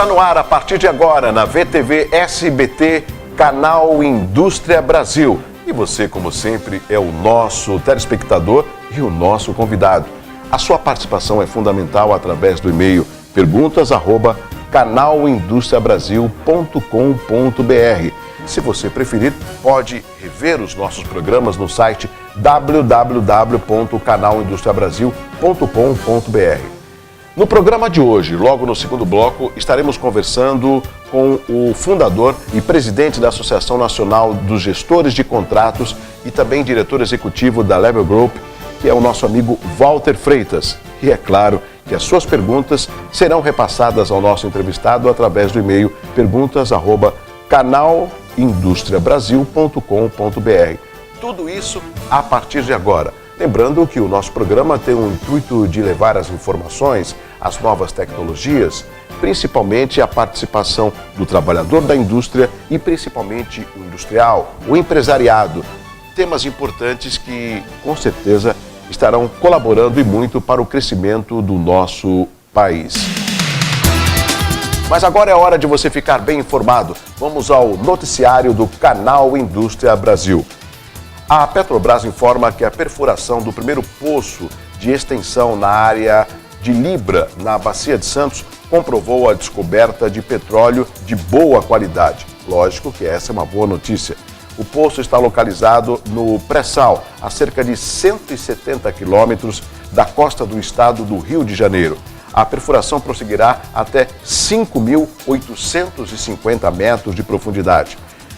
Está no ar a partir de agora na VTV SBT, canal Indústria Brasil. E você, como sempre, é o nosso telespectador e o nosso convidado. A sua participação é fundamental através do e-mail perguntas@canalindustriabrasil.com.br. Se você preferir, pode rever os nossos programas no site www.canalindustriabrasil.com.br. No programa de hoje, logo no segundo bloco, estaremos conversando com o fundador e presidente da Associação Nacional dos Gestores de Contratos e também diretor executivo da Level Group, que é o nosso amigo Walter Freitas. E é claro que as suas perguntas serão repassadas ao nosso entrevistado através do e-mail perguntas@canalindustriabrasil.com.br. Tudo isso a partir de agora. Lembrando que o nosso programa tem o intuito de levar as informações, as novas tecnologias, principalmente a participação do trabalhador da indústria e principalmente o industrial, o empresariado. Temas importantes que, com certeza, estarão colaborando e muito para o crescimento do nosso país. Mas agora é hora de você ficar bem informado. Vamos ao noticiário do canal Indústria Brasil. A Petrobras informa que a perfuração do primeiro poço de extensão na área de Libra, na Bacia de Santos, comprovou a descoberta de petróleo de boa qualidade. Lógico que essa é uma boa notícia. O poço está localizado no pré-sal, a cerca de 170 quilômetros da costa do estado do Rio de Janeiro. A perfuração prosseguirá até 5.850 metros de profundidade.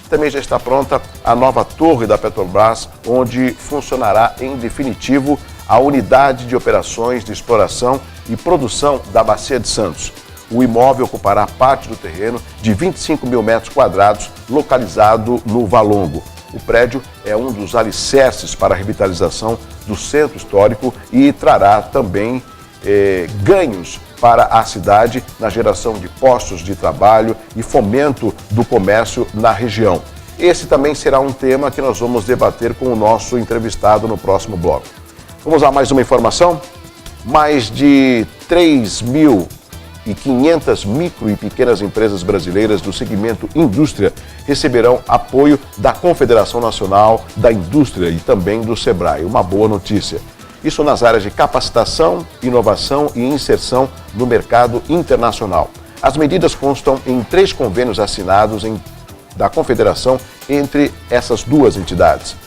Também já está pronta a nova torre da Petrobras, onde funcionará em definitivo a unidade de operações de exploração e produção da Bacia de Santos. O imóvel ocupará parte do terreno de 25 mil metros quadrados, localizado no Valongo. O prédio é um dos alicerces para a revitalização do centro histórico e trará também ganhos para a cidade na geração de postos de trabalho e fomento do comércio na região. Esse também será um tema que nós vamos debater com o nosso entrevistado no próximo bloco. Vamos a mais uma informação? Mais de 3.500 micro e pequenas empresas brasileiras do segmento indústria receberão apoio da Confederação Nacional da Indústria e também do SEBRAE. Uma boa notícia. Isso nas áreas de capacitação, inovação e inserção no mercado internacional. As medidas constam em 3 convênios assinados da Confederação entre essas duas entidades.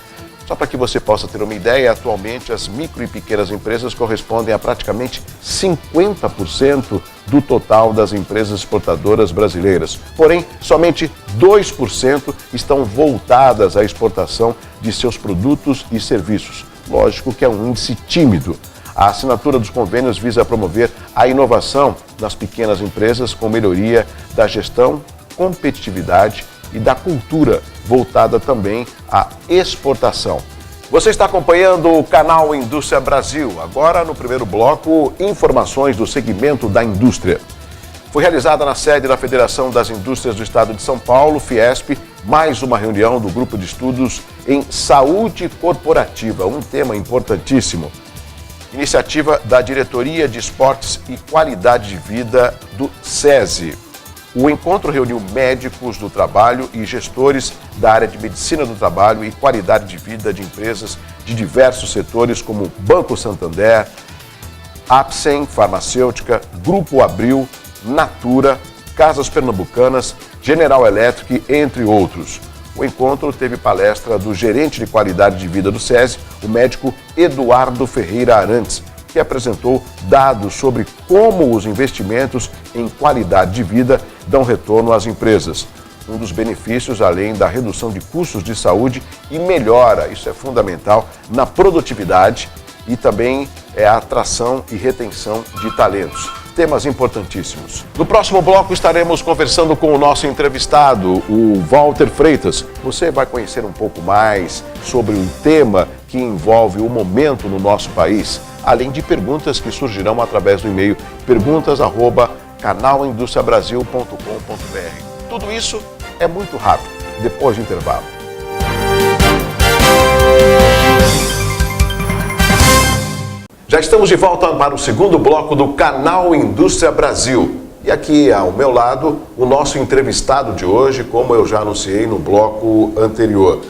Só para que você possa ter uma ideia, atualmente as micro e pequenas empresas correspondem a praticamente 50% do total das empresas exportadoras brasileiras. Porém, somente 2% estão voltadas à exportação de seus produtos e serviços. Lógico que é um índice tímido. A assinatura dos convênios visa promover a inovação nas pequenas empresas com melhoria da gestão, competitividade e da cultura, voltada também à exportação. Você está acompanhando o canal Indústria Brasil. Agora, no primeiro bloco, informações do segmento da indústria. Foi realizada na sede da Federação das Indústrias do Estado de São Paulo, Fiesp, mais uma reunião do grupo de estudos em saúde corporativa, um tema importantíssimo. Iniciativa da Diretoria de Esportes e Qualidade de Vida do SESI. O encontro reuniu médicos do trabalho e gestores da área de medicina do trabalho e qualidade de vida de empresas de diversos setores como Banco Santander, Apsen Farmacêutica, Grupo Abril, Natura, Casas Pernambucanas, General Electric, entre outros. O encontro teve palestra do gerente de qualidade de vida do SESI, o médico Eduardo Ferreira Arantes, que apresentou dados sobre como os investimentos em qualidade de vida dão retorno às empresas. Um dos benefícios, além da redução de custos de saúde e melhora, isso é fundamental, na produtividade e também a atração e retenção de talentos. Temas importantíssimos. No próximo bloco estaremos conversando com o nosso entrevistado, o Walter Freitas. Você vai conhecer um pouco mais sobre um tema que envolve o momento no nosso país, além de perguntas que surgirão através do e-mail perguntas@canalindustriabrasil.com.br. Tudo isso é muito rápido, depois do intervalo. Já estamos de volta para o segundo bloco do canal Indústria Brasil. E aqui ao meu lado, o nosso entrevistado de hoje, como eu já anunciei no bloco anterior.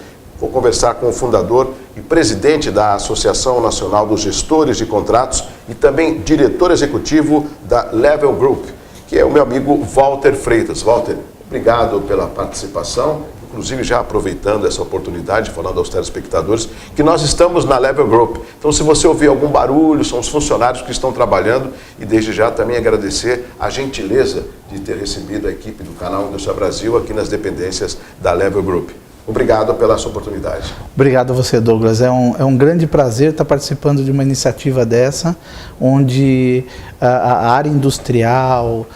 Vou conversar com o fundador e presidente da Associação Nacional dos Gestores de Contratos e também diretor executivo da Level Group, que é o meu amigo Walter Freitas. Walter, obrigado pela participação, inclusive já aproveitando essa oportunidade, falando aos telespectadores, que nós estamos na Level Group. Então, se você ouvir algum barulho, são os funcionários que estão trabalhando, e desde já também agradecer a gentileza de ter recebido a equipe do canal Indústria Brasil aqui nas dependências da Level Group. Obrigado pela sua oportunidade. Obrigado a você, Douglas. É um grande prazer estar participando de uma iniciativa dessa, onde a área industrial,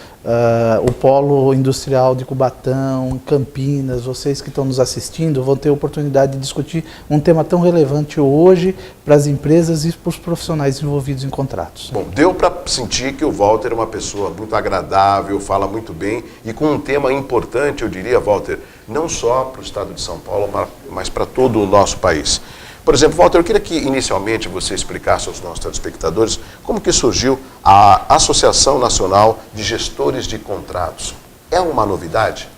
o polo industrial de Cubatão, Campinas, vocês que estão nos assistindo vão ter a oportunidade de discutir um tema tão relevante hoje para as empresas e para os profissionais envolvidos em contratos. Bom, deu para sentir que o Walter é uma pessoa muito agradável, fala muito bem e com um tema importante, eu diria, Walter, não só para o estado de São Paulo, mas para todo o nosso país. Por exemplo, Walter, eu queria que inicialmente você explicasse aos nossos telespectadores como que surgiu a Associação Nacional de Gestores de Contratos. É uma novidade?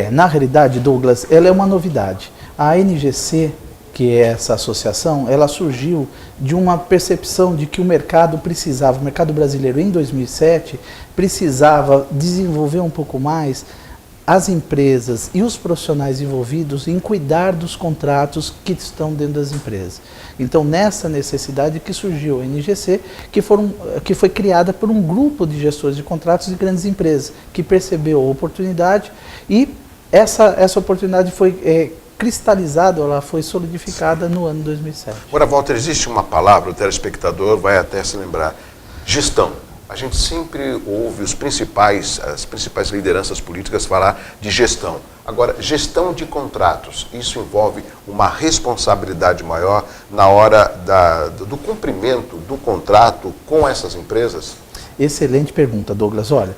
Na realidade, Douglas, ela é uma novidade. A NGC, que é essa associação, ela surgiu de uma percepção de que o mercado brasileiro em 2007, precisava desenvolver um pouco mais as empresas e os profissionais envolvidos em cuidar dos contratos que estão dentro das empresas. Então, nessa necessidade que surgiu a NGC, que foi criada por um grupo de gestores de contratos de grandes empresas, que percebeu a oportunidade e essa oportunidade foi cristalizada, ela foi solidificada no ano 2007. Agora, Walter, existe uma palavra, o telespectador vai até se lembrar, gestão. A gente sempre ouve as principais lideranças políticas falar de gestão. Agora, gestão de contratos, isso envolve uma responsabilidade maior na hora do cumprimento do contrato com essas empresas? Excelente pergunta, Douglas. Olha,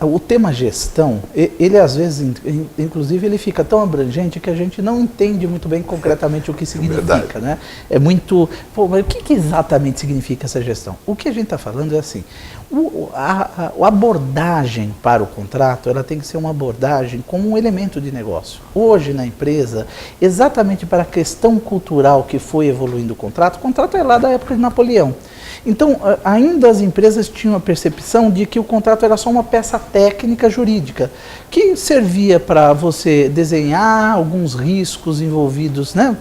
o tema gestão, ele às vezes, inclusive, ele fica tão abrangente que a gente não entende muito bem concretamente o que significa, né? É muito... mas o que exatamente significa essa gestão? O que a gente está falando é assim, a abordagem para o contrato, ela tem que ser uma abordagem como um elemento de negócio. Hoje, na empresa, exatamente para a questão cultural que foi evoluindo o contrato é lá da época de Napoleão. Então, ainda as empresas tinham a percepção de que o contrato era só uma peça técnica jurídica, que servia para você desenhar alguns riscos envolvidos, né,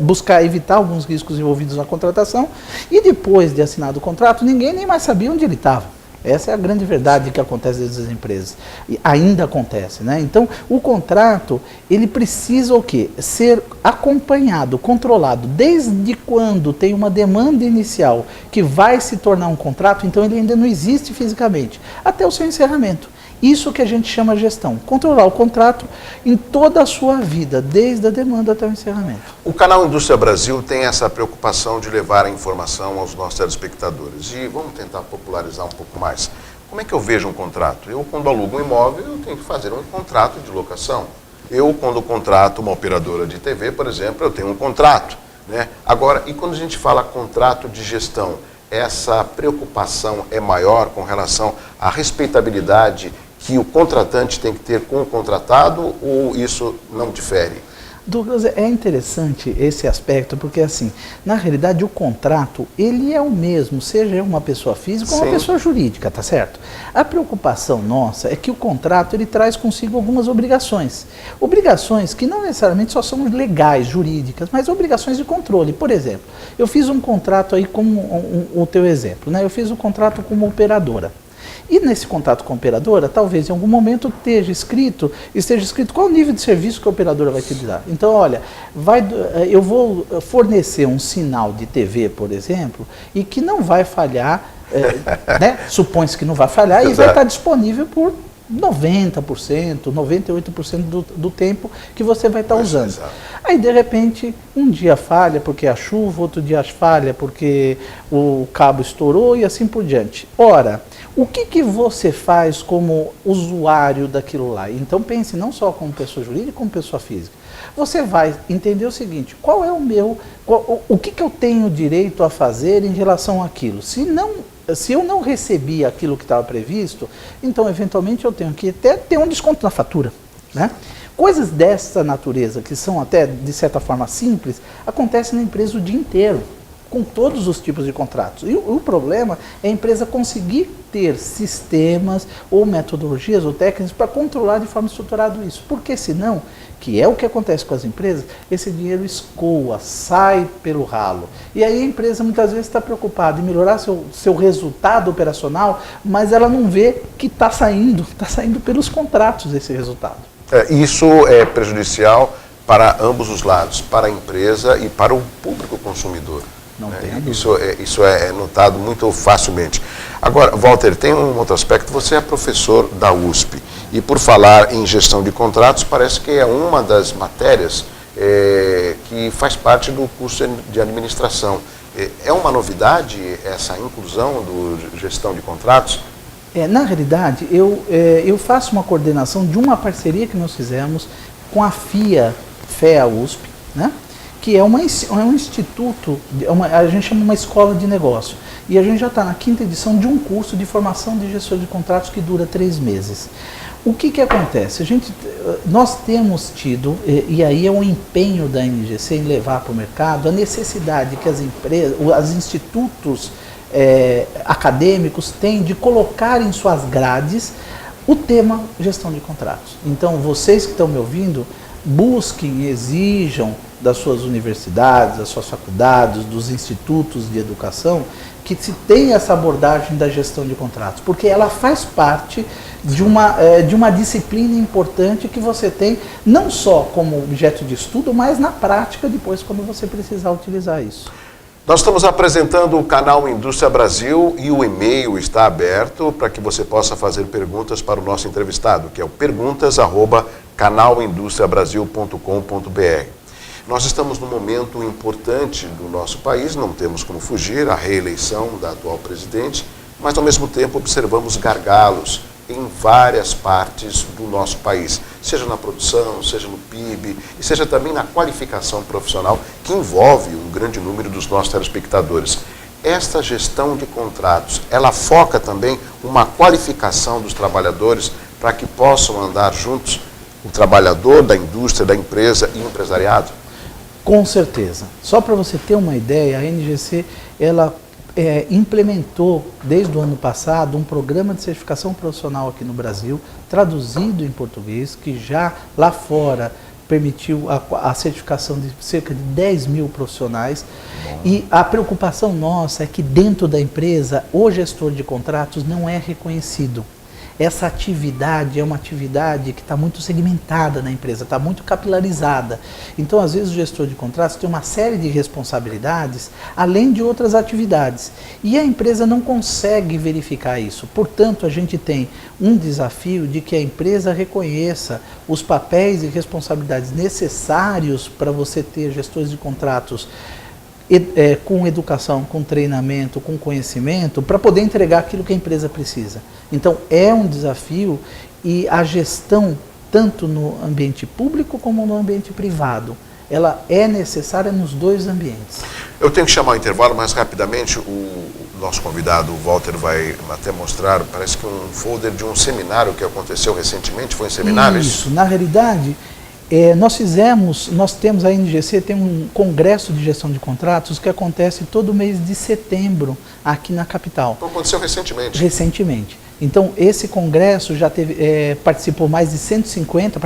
buscar evitar alguns riscos envolvidos na contratação, e depois de assinado o contrato, ninguém nem mais sabia onde ele estava. Essa é a grande verdade que acontece dentro das empresas. E ainda acontece, né? Então, o contrato, ele precisa o quê? Ser acompanhado, controlado. Desde quando tem uma demanda inicial que vai se tornar um contrato, então ele ainda não existe fisicamente, até o seu encerramento. Isso que a gente chama de gestão. Controlar o contrato em toda a sua vida, desde a demanda até o encerramento. O canal Indústria Brasil tem essa preocupação de levar a informação aos nossos telespectadores. E vamos tentar popularizar um pouco mais. Como é que eu vejo um contrato? Eu, quando alugo um imóvel, eu tenho que fazer um contrato de locação. Eu, quando contrato uma operadora de TV, por exemplo, eu tenho um contrato, né? Agora, e quando a gente fala contrato de gestão, essa preocupação é maior com relação à respeitabilidade que o contratante tem que ter com o contratado, ou isso não difere? Douglas, é interessante esse aspecto, porque assim, na realidade o contrato, ele é o mesmo, seja uma pessoa física ou uma pessoa jurídica, tá certo? A preocupação nossa é que o contrato, ele traz consigo algumas obrigações. Obrigações que não necessariamente só são legais, jurídicas, mas obrigações de controle. Por exemplo, eu fiz um contrato aí como o teu exemplo, né? Eu fiz um contrato com uma operadora. E nesse contrato com a operadora, talvez em algum momento esteja escrito qual o nível de serviço que a operadora vai te dar. Então, olha, eu vou fornecer um sinal de TV, por exemplo, e que não vai falhar, né? Supõe-se que não vai falhar, e vai estar disponível por 90%, 98% do tempo que você vai estar usando. Aí, de repente, um dia falha porque a chuva, outro dia falha porque o cabo estourou e assim por diante. Ora, o que você faz como usuário daquilo lá? Então pense não só como pessoa jurídica, como pessoa física. Você vai entender o seguinte, qual é o meu, o que eu tenho direito a fazer em relação àquilo. Se eu não recebi aquilo que estava previsto, então eventualmente eu tenho que até ter um desconto na fatura, né? Coisas dessa natureza, que são até de certa forma simples, acontecem na empresa o dia inteiro, com todos os tipos de contratos. E o problema é a empresa conseguir ter sistemas ou metodologias ou técnicas para controlar de forma estruturada isso. Porque senão, que é o que acontece com as empresas, esse dinheiro escoa, sai pelo ralo. E aí a empresa muitas vezes está preocupada em melhorar seu resultado operacional, mas ela não vê que está saindo pelos contratos esse resultado. Isso é prejudicial para ambos os lados, para a empresa e para o público consumidor. Não tem a dúvida. Isso é notado muito facilmente. Agora, Walter, tem um outro aspecto. Você é professor da USP e, por falar em gestão de contratos, parece que é uma das matérias que faz parte do curso de administração. É uma novidade essa inclusão do gestão de contratos? Na realidade, eu faço uma coordenação de uma parceria que nós fizemos com a FEA USP, né? Que é um instituto, a gente chama uma escola de negócio. E a gente já está na 5ª edição de um curso de formação de gestor de contratos que dura 3 meses. O que acontece? Nós temos tido, e aí é um empenho da NGC em levar para o mercado, a necessidade que as empresas, os institutos acadêmicos têm de colocar em suas grades o tema gestão de contratos. Então, vocês que estão me ouvindo, busquem, exijam das suas universidades, das suas faculdades, dos institutos de educação, que se tenha essa abordagem da gestão de contratos, porque ela faz parte de uma disciplina importante que você tem, não só como objeto de estudo, mas na prática depois, quando você precisar utilizar isso. Nós estamos apresentando o canal Indústria Brasil e o e-mail está aberto para que você possa fazer perguntas para o nosso entrevistado, que é o perguntas@canalindustriabrasil.com.br. Nós estamos num momento importante do nosso país, não temos como fugir, a reeleição da atual presidente, mas ao mesmo tempo observamos gargalos em várias partes do nosso país, seja na produção, seja no PIB e seja também na qualificação profissional, que envolve um grande número dos nossos telespectadores. Esta gestão de contratos, ela foca também uma qualificação dos trabalhadores para que possam andar juntos, o trabalhador da indústria, da empresa e o empresariado? Com certeza. Só para você ter uma ideia, a NGC, ela implementou, desde o ano passado, um programa de certificação profissional aqui no Brasil, traduzido em português, que já lá fora permitiu a certificação de cerca de 10 mil profissionais. E a preocupação nossa é que dentro da empresa, o gestor de contratos não é reconhecido. Essa atividade é uma atividade que está muito segmentada na empresa, está muito capilarizada. Então, às vezes, o gestor de contratos tem uma série de responsabilidades, além de outras atividades. E a empresa não consegue verificar isso. Portanto, a gente tem um desafio de que a empresa reconheça os papéis e responsabilidades necessários para você ter gestores de contratos com educação, com treinamento, com conhecimento, para poder entregar aquilo que a empresa precisa. Então, é um desafio e a gestão, tanto no ambiente público como no ambiente privado, ela é necessária nos dois ambientes. Eu tenho que chamar o intervalo, mas rapidamente o nosso convidado, o Walter, vai até mostrar, parece que um folder de um seminário que aconteceu recentemente, foi um seminário? Isso, na realidade, nós temos a NGC, tem um congresso de gestão de contratos que acontece todo mês de setembro aqui na capital. Então aconteceu recentemente? Recentemente. Então esse congresso já participaram mais de 150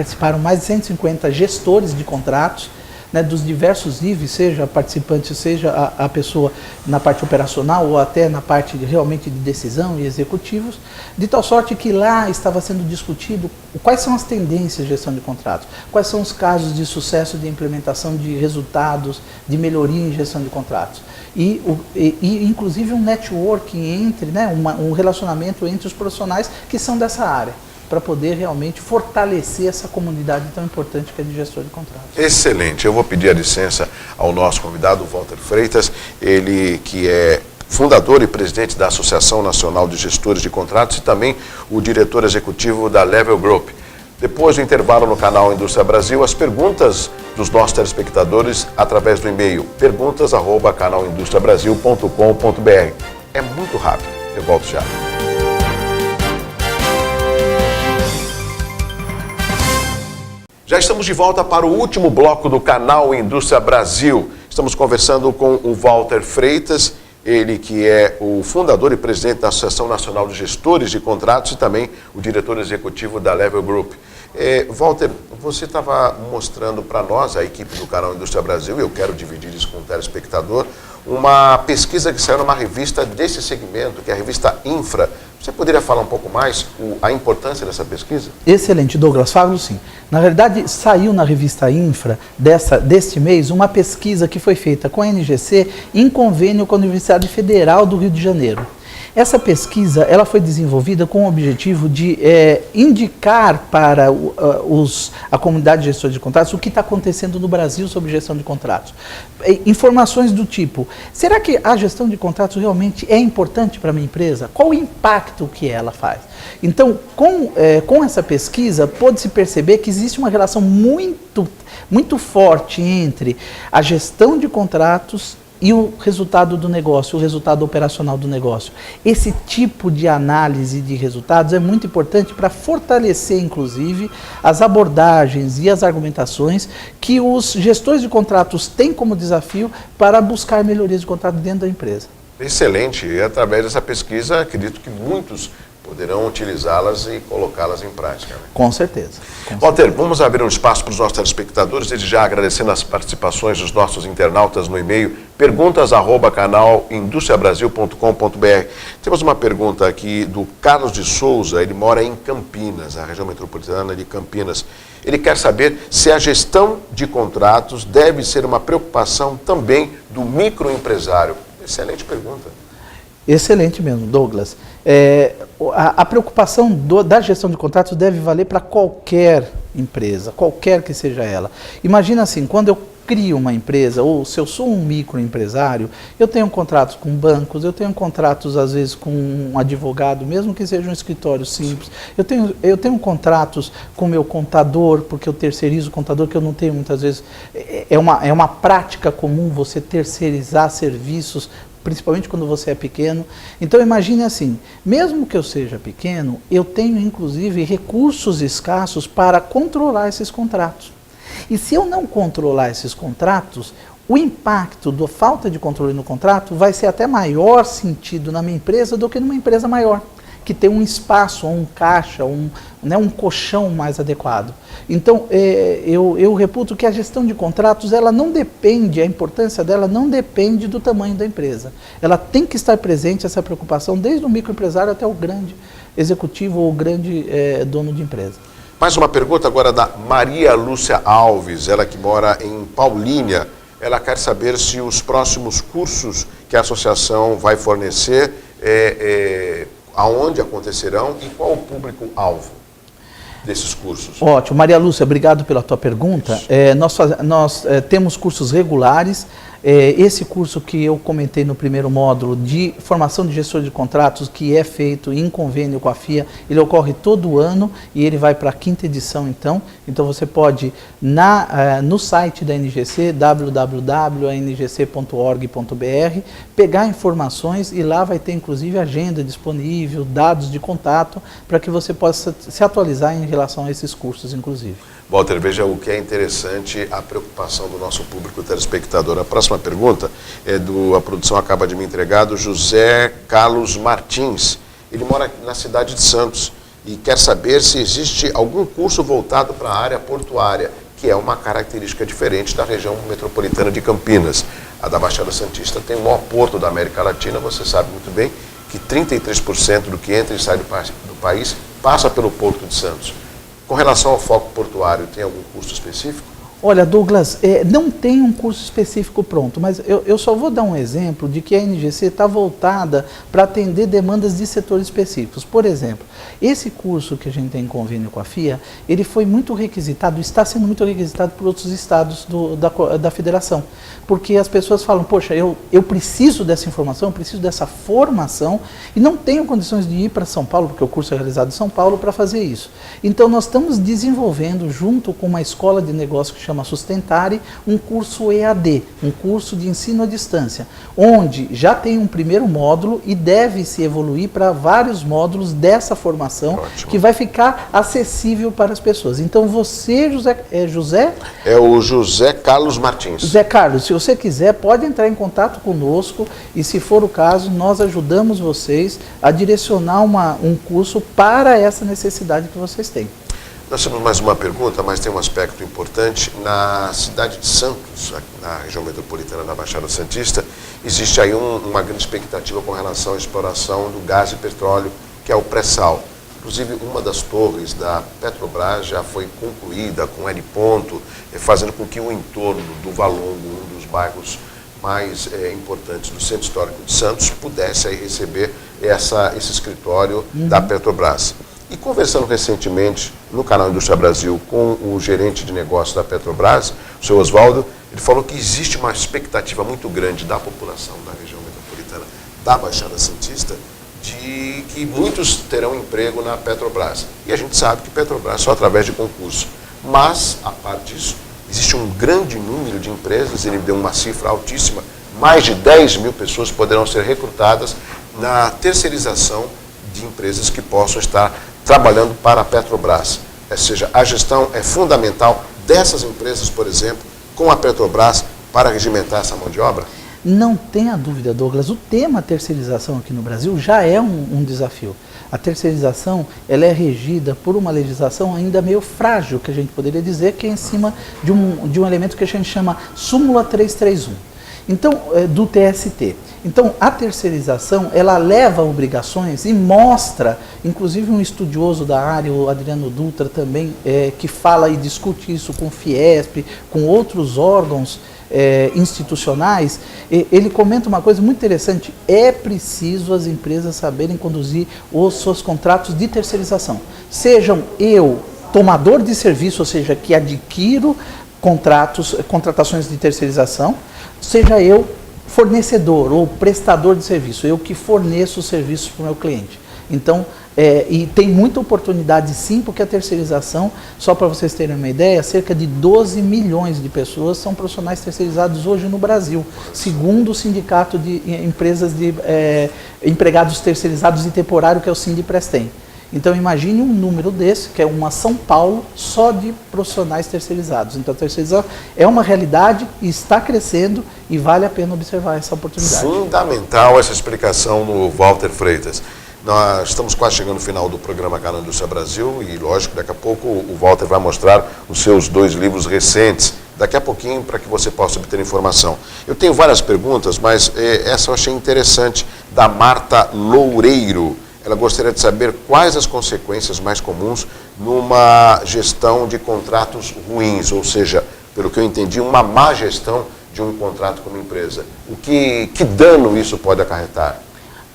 gestores de contratos, né, dos diversos níveis, seja participante, seja a pessoa na parte operacional ou até na parte realmente de decisão e executivos, de tal sorte que lá estava sendo discutido quais são as tendências de gestão de contratos, quais são os casos de sucesso de implementação de resultados, de melhoria em gestão de contratos. E inclusive um networking entre, né, um relacionamento entre os profissionais que são dessa área, para poder realmente fortalecer essa comunidade tão importante que é de gestor de contratos. Excelente. Eu vou pedir a licença ao nosso convidado, Walter Freitas, ele que é fundador e presidente da Associação Nacional de Gestores de Contratos e também o diretor executivo da Level Group. Depois do intervalo no canal Indústria Brasil, as perguntas dos nossos telespectadores através do e-mail perguntas@canalindustriabrasil.com.br. É muito rápido. Eu volto já. Já estamos de volta para o último bloco do canal Indústria Brasil. Estamos conversando com o Walter Freitas, ele que é o fundador e presidente da Associação Nacional de Gestores de Contratos e também o diretor executivo da Level Group. Walter, você estava mostrando para nós, a equipe do canal Indústria Brasil, e eu quero dividir isso com o telespectador, uma pesquisa que saiu numa revista desse segmento, que é a revista Infra. Você poderia falar um pouco mais a importância dessa pesquisa? Excelente, Douglas, falo sim. Na verdade, saiu na revista Infra deste mês uma pesquisa que foi feita com a NGC em convênio com a Universidade Federal do Rio de Janeiro. Essa pesquisa ela foi desenvolvida com o objetivo de indicar para a comunidade de gestores de contratos o que está acontecendo no Brasil sobre gestão de contratos. Informações do tipo, será que a gestão de contratos realmente é importante para a minha empresa? Qual o impacto que ela faz? Então, com essa pesquisa, pôde-se perceber que existe uma relação muito forte entre a gestão de contratos e o resultado do negócio, o resultado operacional do negócio. Esse tipo de análise de resultados é muito importante para fortalecer, inclusive, as abordagens e as argumentações que os gestores de contratos têm como desafio para buscar melhorias de contrato dentro da empresa. Excelente. E através dessa pesquisa, acredito que muitos poderão utilizá-las e colocá-las em prática. Né? Com certeza. Walter, vamos abrir um espaço para os nossos telespectadores, desde já agradecendo as participações dos nossos internautas no e-mail perguntas@canalindustriabrasil.com.br. Temos uma pergunta aqui do Carlos de Souza, ele mora em Campinas, a região metropolitana de Campinas. Ele quer saber se a gestão de contratos deve ser uma preocupação também do microempresário. Excelente pergunta. Excelente mesmo, Douglas. A preocupação da gestão de contratos deve valer para qualquer empresa, qualquer que seja ela. Imagina assim, quando eu crio uma empresa, ou se eu sou um microempresário, eu tenho contratos com bancos, eu tenho contratos às vezes com um advogado, mesmo que seja um escritório simples, eu tenho contratos com o meu contador, porque eu terceirizo o contador, que eu não tenho muitas vezes. É uma prática comum você terceirizar serviços, principalmente quando você é pequeno. Então imagine assim, mesmo que eu seja pequeno, eu tenho inclusive recursos escassos para controlar esses contratos. E se eu não controlar esses contratos, o impacto da falta de controle no contrato vai ser até maior sentido na minha empresa do que numa empresa maior, que tem um espaço, um caixa, um colchão mais adequado. Então, eu reputo que a gestão de contratos, ela não depende, a importância dela não depende do tamanho da empresa. Ela tem que estar presente, essa preocupação, desde o microempresário até o grande executivo ou o grande dono de empresa. Mais uma pergunta agora da Maria Lúcia Alves, ela que mora em Paulínia. Ela quer saber se os próximos cursos que a associação vai fornecer, aonde acontecerão e qual o público-alvo desses cursos. Ótimo. Maria Lúcia, obrigado pela tua pergunta. Nós temos cursos regulares. Esse curso que eu comentei no primeiro módulo de formação de gestor de contratos, que é feito em convênio com a FIA, ele ocorre todo ano e ele vai para a 5ª edição então. Então você pode, no site da NGC, www.angc.org.br, pegar informações e lá vai ter inclusive agenda disponível, dados de contato, para que você possa se atualizar em relação a esses cursos inclusive. Walter, veja o que é interessante, a preocupação do nosso público telespectador. A próxima pergunta a produção acaba de me entregar, do José Carlos Martins. Ele mora na cidade de Santos e quer saber se existe algum curso voltado para a área portuária, que é uma característica diferente da região metropolitana de Campinas. A da Baixada Santista tem o maior porto da América Latina, você sabe muito bem que 33% do que entra e sai do país passa pelo Porto de Santos. Com relação ao foco portuário, tem algum curso específico? Olha, Douglas, não tem um curso específico pronto, mas eu só vou dar um exemplo de que a NGC está voltada para atender demandas de setores específicos. Por exemplo, esse curso que a gente tem em convênio com a FIA, ele foi muito requisitado, está sendo muito requisitado por outros estados da federação, porque as pessoas falam, poxa, eu preciso dessa informação, eu preciso dessa formação e não tenho condições de ir para São Paulo, porque o curso é realizado em São Paulo, para fazer isso. Então nós estamos desenvolvendo, junto com uma escola de negócio que chama Sustentare, um curso EAD, um curso de ensino à distância, onde já tem um primeiro módulo e deve se evoluir para vários módulos dessa formação. Ótimo. Que vai ficar acessível para as pessoas. Então você, José? É o José Carlos Martins. José Carlos, se você quiser, pode entrar em contato conosco e, se for o caso, nós ajudamos vocês a direcionar um curso para essa necessidade que vocês têm. Nós temos mais uma pergunta, mas tem um aspecto importante. Na cidade de Santos, na região metropolitana da Baixada Santista, existe aí uma grande expectativa com relação à exploração do gás e petróleo, que é o pré-sal. Inclusive, uma das torres da Petrobras já foi concluída com heliponto, fazendo com que o entorno do Valongo, um dos bairros mais importantes do Centro Histórico de Santos, pudesse aí receber esse escritório da Petrobras. E conversando recentemente no canal Indústria Brasil com o gerente de negócios da Petrobras, o senhor Oswaldo, ele falou que existe uma expectativa muito grande da população da região metropolitana da Baixada Santista de que muitos terão emprego na Petrobras. E a gente sabe que Petrobras só através de concurso. Mas, a parte disso, existe um grande número de empresas, ele deu uma cifra altíssima, mais de 10 mil pessoas poderão ser recrutadas na terceirização de empresas que possam estar trabalhando para a Petrobras. Ou seja, a gestão é fundamental dessas empresas, por exemplo, com a Petrobras para regimentar essa mão de obra? Não tenha dúvida, Douglas, o tema terceirização aqui no Brasil já é um desafio. A terceirização ela é regida por uma legislação ainda meio frágil, que a gente poderia dizer que é em cima de um elemento que a gente chama súmula 331. Então, do TST. Então, a terceirização, ela leva obrigações e mostra, inclusive um estudioso da área, o Adriano Dutra também, que fala e discute isso com o Fiesp, com outros órgãos institucionais, ele comenta uma coisa muito interessante: é preciso as empresas saberem conduzir os seus contratos de terceirização. Sejam eu, tomador de serviço, ou seja, que adquiro contratações de terceirização, seja eu fornecedor ou prestador de serviço, eu que forneço o serviço para o meu cliente. Então, e tem muita oportunidade sim, porque a terceirização, só para vocês terem uma ideia, cerca de 12 milhões de pessoas são profissionais terceirizados hoje no Brasil, segundo o Sindicato de Empresas de Empregados Terceirizados e Temporário, que é o Sindiprestem. Então imagine um número desse, que é uma São Paulo só de profissionais terceirizados. Então a terceirização é uma realidade e está crescendo e vale a pena observar essa oportunidade. Fundamental essa explicação no Walter Freitas. Nós estamos quase chegando no final do programa Canal Indústria Brasil e, lógico, daqui a pouco o Walter vai mostrar os seus 2 livros recentes, daqui a pouquinho, para que você possa obter informação. Eu tenho várias perguntas, mas essa eu achei interessante, da Marta Loureiro. Ela gostaria de saber quais as consequências mais comuns numa gestão de contratos ruins, ou seja, pelo que eu entendi, uma má gestão de um contrato com uma empresa. Que dano isso pode acarretar?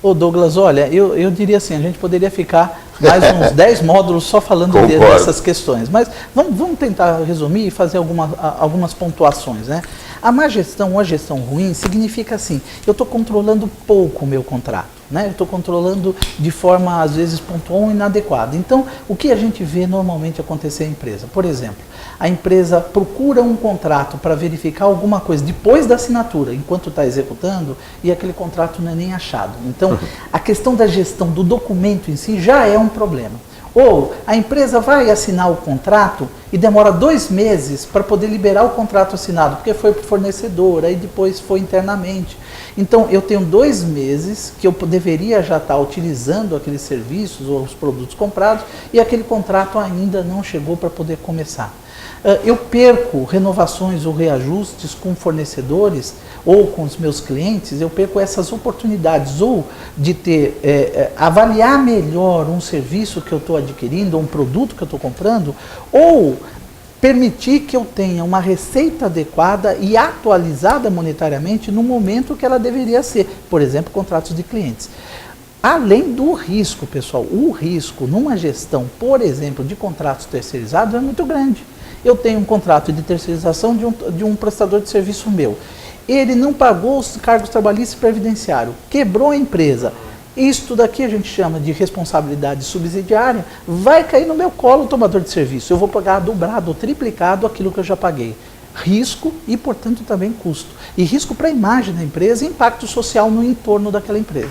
Ô Douglas, olha, eu diria assim, a gente poderia ficar mais uns 10 módulos só falando dessas questões, mas vamos tentar resumir e fazer algumas pontuações, né? A má gestão ou a gestão ruim significa assim, eu estou controlando pouco o meu contrato, né? Eu estou controlando de forma, às vezes, pontual ou inadequada. Então, o que a gente vê normalmente acontecer em empresa? Por exemplo, a empresa procura um contrato para verificar alguma coisa depois da assinatura, enquanto está executando, e aquele contrato não é nem achado. Então, a questão da gestão do documento em si já é um problema. Ou a empresa vai assinar o contrato e demora 2 meses para poder liberar o contrato assinado, porque foi para o fornecedor, aí depois foi internamente. Então, eu tenho 2 meses que eu deveria já estar utilizando aqueles serviços ou os produtos comprados e aquele contrato ainda não chegou para poder começar. Eu perco renovações ou reajustes com fornecedores ou com os meus clientes, eu perco essas oportunidades ou de avaliar melhor um serviço que eu estou adquirindo, ou um produto que eu estou comprando, ou permitir que eu tenha uma receita adequada e atualizada monetariamente no momento que ela deveria ser, por exemplo, contratos de clientes. Além do risco, pessoal, o risco numa gestão, por exemplo, de contratos terceirizados é muito grande. Eu tenho um contrato de terceirização de um prestador de serviço meu. Ele não pagou os cargos trabalhistas e previdenciários, quebrou a empresa. Isto daqui a gente chama de responsabilidade subsidiária, vai cair no meu colo o tomador de serviço. Eu vou pagar dobrado ou triplicado aquilo que eu já paguei. Risco e, portanto, também custo. E risco para a imagem da empresa e impacto social no entorno daquela empresa.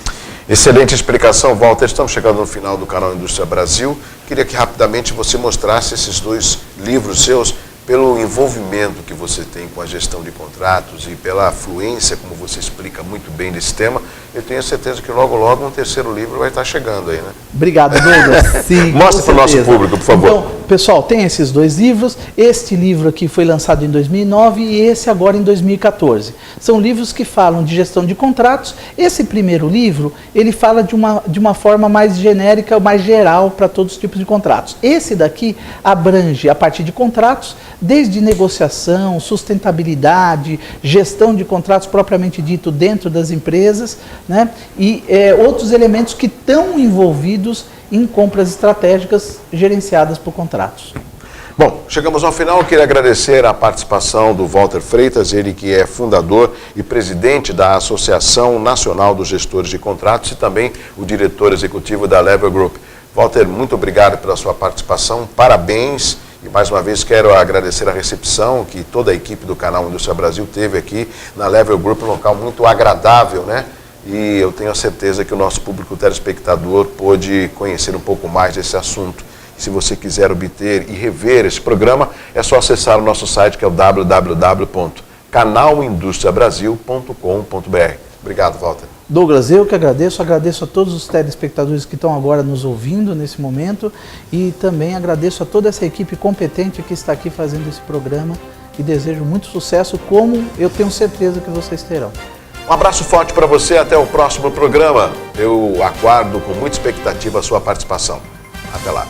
Excelente explicação, Walter. Estamos chegando no final do canal Indústria Brasil. Queria que rapidamente você mostrasse esses 2 livros seus, pelo envolvimento que você tem com a gestão de contratos e pela fluência, como você explica muito bem desse tema. Eu tenho certeza que logo, logo um 3º livro vai estar chegando aí, né? Obrigado, Douglas. Sim, mostra para o nosso público, por favor. Então, pessoal, tem esses 2 livros. Este livro aqui foi lançado em 2009 e esse agora em 2014. São livros que falam de gestão de contratos. Esse primeiro livro, ele fala de uma forma mais genérica, mais geral para todos os tipos de contratos. Esse daqui abrange, a partir de contratos, desde negociação, sustentabilidade, gestão de contratos propriamente dito dentro das empresas, né? E outros elementos que estão envolvidos em compras estratégicas gerenciadas por contratos. Bom, chegamos ao final. Eu queria agradecer a participação do Walter Freitas, ele que é fundador e presidente da Associação Nacional dos Gestores de Contratos e também o diretor executivo da Level Group. Walter, muito obrigado pela sua participação, parabéns. E mais uma vez quero agradecer a recepção que toda a equipe do canal Indústria Brasil teve aqui na Level Group, um local muito agradável, né? E eu tenho a certeza que o nosso público telespectador pôde conhecer um pouco mais desse assunto. Se você quiser obter e rever esse programa, é só acessar o nosso site, que é o www.canalindustriabrasil.com.br. Obrigado, Walter. Douglas, eu que agradeço a todos os telespectadores que estão agora nos ouvindo nesse momento e também agradeço a toda essa equipe competente que está aqui fazendo esse programa e desejo muito sucesso, como eu tenho certeza que vocês terão. Um abraço forte para você, até o próximo programa. Eu aguardo com muita expectativa a sua participação. Até lá.